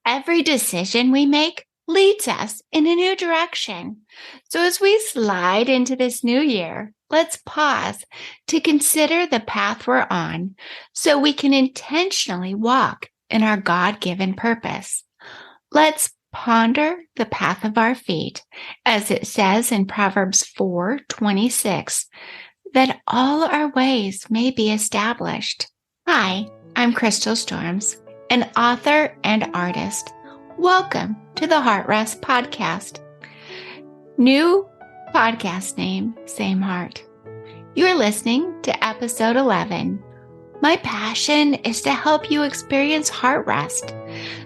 Every decision we make leads us in a new direction. So as we slide into this new year, let's pause to consider the path we're on so we can intentionally walk in our God-given purpose. Let's ponder the path of our feet, as it says in Proverbs 4:26, that all our ways may be established. Hi, I'm Crystal Storms, an author and artist. Welcome to the Heart Rest Podcast. New podcast name, Same Heart. You're listening to episode 11. My passion is to help you experience heart rest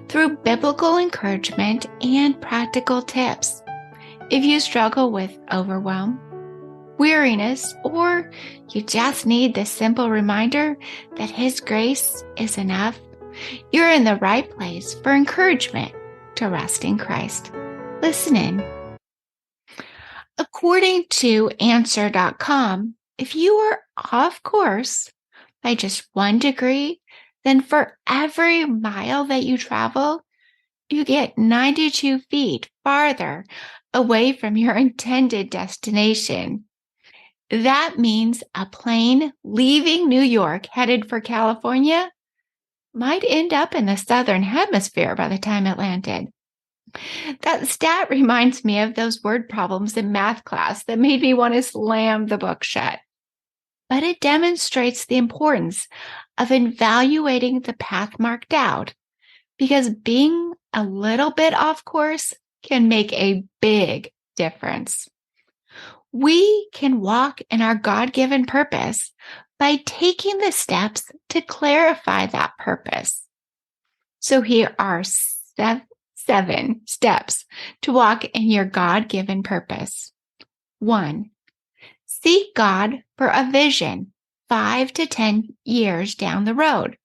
through biblical encouragement and practical tips. If you struggle with overwhelm, weariness, or you just need the simple reminder that His grace is enough, you're in the right place for encouragement to rest in Christ. Listen in. According to Answer.com, if you are off course by just 1 degree, then for every mile that you travel, you get 92 feet farther away from your intended destination. That means a plane leaving New York headed for California might end up in the southern hemisphere by the time it landed. That stat reminds me of those word problems in math class that made me want to slam the book shut. But it demonstrates the importance of evaluating the path marked out, because being a little bit off course can make a big difference. We can walk in our God-given purpose by taking the steps to clarify that purpose. So here are 7 steps to walk in your God-given purpose. 1. Seek God for a vision 5 to 10 years down the road.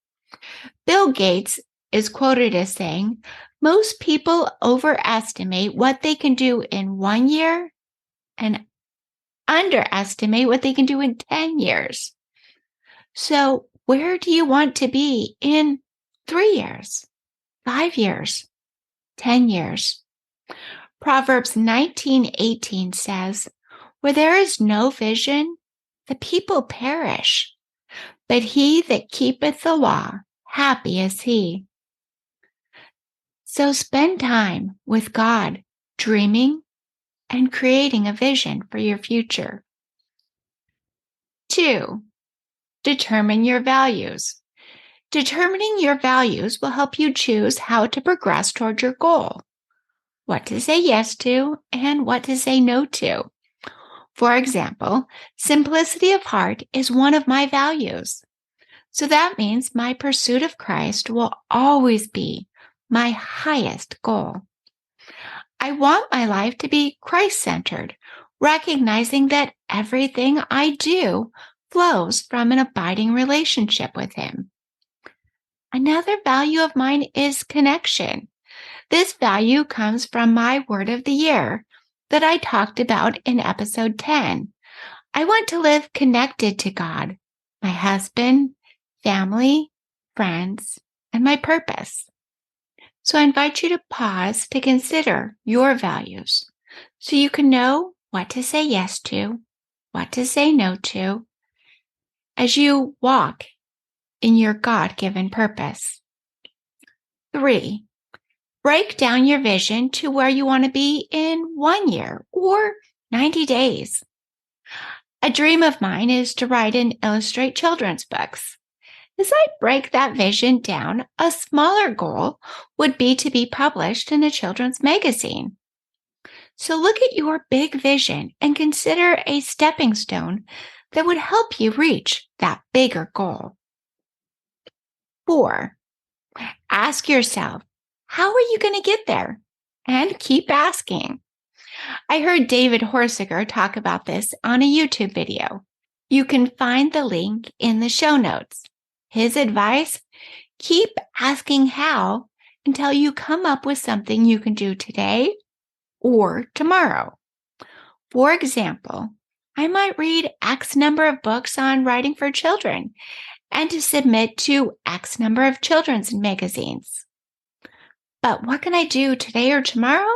Bill Gates is quoted as saying, "Most people overestimate what they can do in 1 year and underestimate what they can do in 10 years. So where do you want to be in 3 years, 5 years, 10 years? Proverbs 19:18 says, "Where there is no vision, the people perish. But he that keepeth the law, happy is he." So spend time with God, dreaming and creating a vision for your future. 2. Determine your values. Determining your values will help you choose how to progress toward your goal, what to say yes to, and what to say no to. For example, simplicity of heart is one of my values. So that means my pursuit of Christ will always be my highest goal. I want my life to be Christ-centered, recognizing that everything I do flows from an abiding relationship with Him. Another value of mine is connection. This value comes from my word of the year that I talked about in episode 10. I want to live connected to God, my husband, family, friends, and my purpose. So I invite you to pause to consider your values so you can know what to say yes to, what to say no to, as you walk in your God-given purpose. 3. Break down your vision to where you want to be in 1 year or 90 days. A dream of mine is to write and illustrate children's books. As I break that vision down, a smaller goal would be to be published in a children's magazine. So look at your big vision and consider a stepping stone that would help you reach that bigger goal. 4. Ask yourself, how are you going to get there? And keep asking. I heard David Horsiger talk about this on a YouTube video. You can find the link in the show notes. His advice: keep asking how until you come up with something you can do today or tomorrow. For example, I might read X number of books on writing for children and to submit to X number of children's magazines. But what can I do today or tomorrow?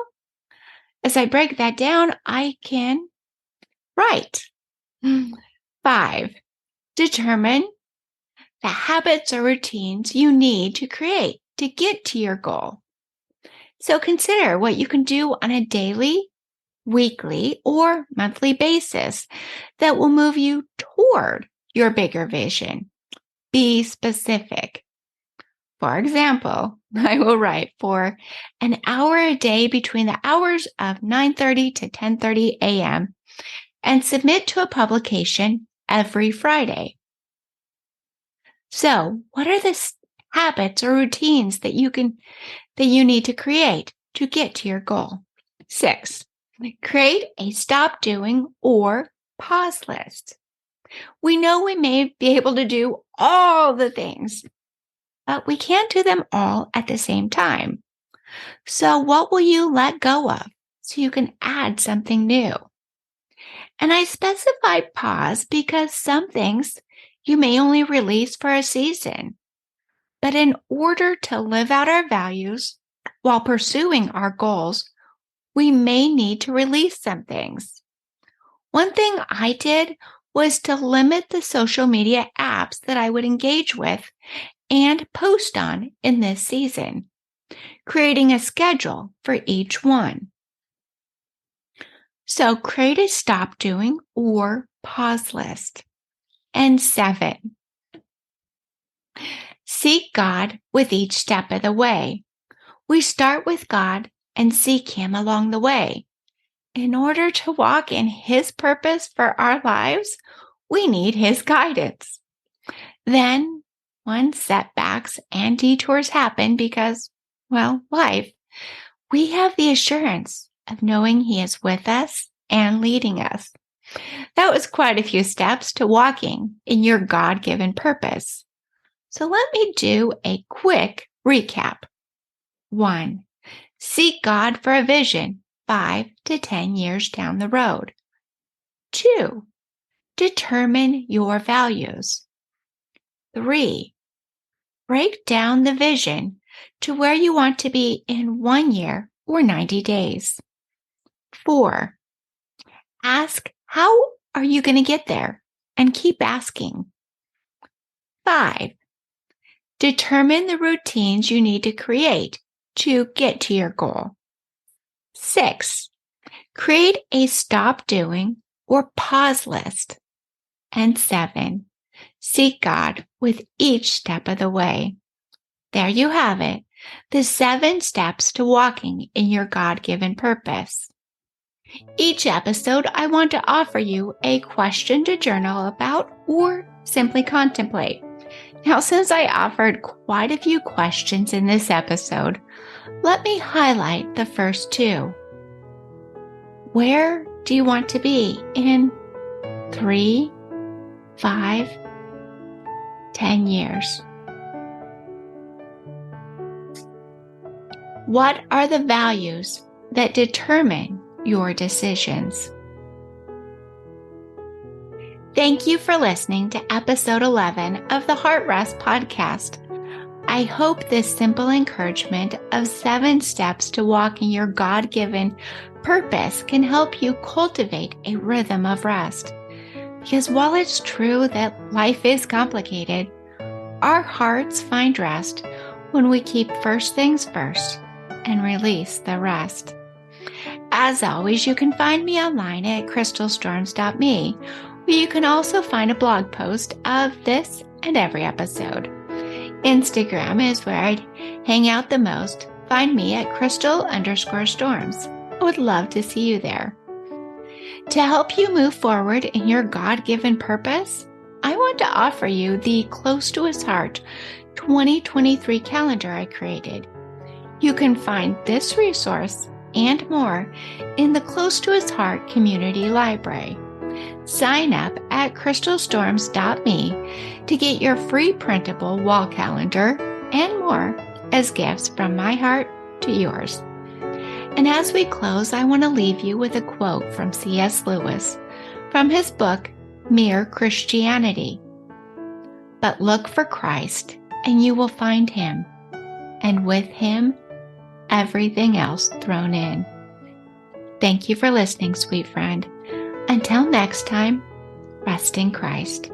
As I break that down, I can write. 5. Determine the habits or routines you need to create to get to your goal. So consider what you can do on a daily, weekly, or monthly basis that will move you toward your bigger vision. Be specific. For example, I will write for an hour a day between the hours of 9:30 to 10:30 a.m. and submit to a publication every Friday. So, what are the habits or routines that you need to create to get to your goal? 6. Create a stop doing or pause list. We know we may be able to do all the things, but we can't do them all at the same time. So what will you let go of so you can add something new? And I specify pause because some things you may only release for a season. But in order to live out our values while pursuing our goals, we may need to release some things. One thing I did was to limit the social media apps that I would engage with and post on in this season, creating a schedule for each one. So create a stop doing or pause list. And 7, seek God with each step of the way. We start with God and seek Him along the way. In order to walk in His purpose for our lives, we need His guidance. Then, when setbacks and detours happen because, life, we have the assurance of knowing He is with us and leading us. That was quite a few steps to walking in your God-given purpose. So let me do a quick recap. 1. Seek God for a vision 5 to 10 years down the road. 2. Determine your values. 3. Break down the vision to where you want to be in 1 year or 90 days. 4. Ask, how are you going to get there? And keep asking. 5. Determine the routines you need to create to get to your goal. 6. Create a stop doing or pause list. And 7. Seek God with each step of the way. There you have it, the 7 steps to walking in your God-given purpose. Each episode, I want to offer you a question to journal about or simply contemplate. Now, since I offered quite a few questions in this episode, let me highlight the first 2. Where do you want to be in 3, 5, 10 years? What are the values that determine your decisions? Thank you for listening to episode 11 of the Heart Rest podcast. I hope this simple encouragement of 7 steps to walk in your God-given purpose can help you cultivate a rhythm of rest. Because while it's true that life is complicated, our hearts find rest when we keep first things first and release the rest. As always, you can find me online at crystalstorms.me, where you can also find a blog post of this and every episode. Instagram is where I hang out the most. Find me at crystal_storms. I would love to see you there. To help you move forward in your God-given purpose, I want to offer you the Close to His Heart 2023 calendar I created. You can find this resource and more in the Close to His Heart Community Library. Sign up at crystalstorms.me to get your free printable wall calendar and more as gifts from my heart to yours. And as we close, I want to leave you with a quote from C.S. Lewis from his book, Mere Christianity. But look for Christ, and you will find Him, and with Him, everything else thrown in. Thank you for listening, sweet friend. Until next time, rest in Christ.